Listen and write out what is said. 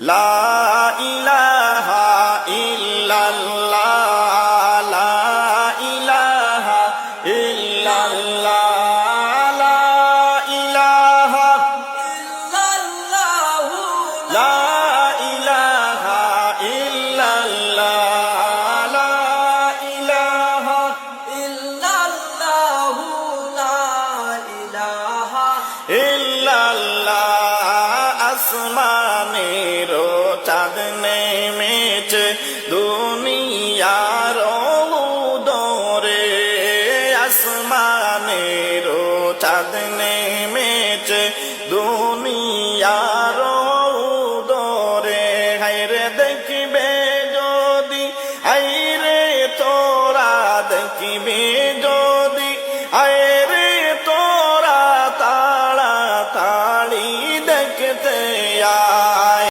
লা ইলাহা ইল্লাল্লাহ লা ইলাহা ইল্লাল্লাহ লা ইলাহা ইল্লাল্লাহ লা ইলাহা ইল্লাল্লাহ লা ইলাহা ইল্লাল্লাহ লা ইলাহা ইল্লাল্লাহ আসমানের চাঁদ নেমেছে দুনিয়ার উদরে আসমানের চাঁদ নেমেছে দুনিয়ার উদরে হায়রে দেখবে যদি হায়রে তোরা দেখবি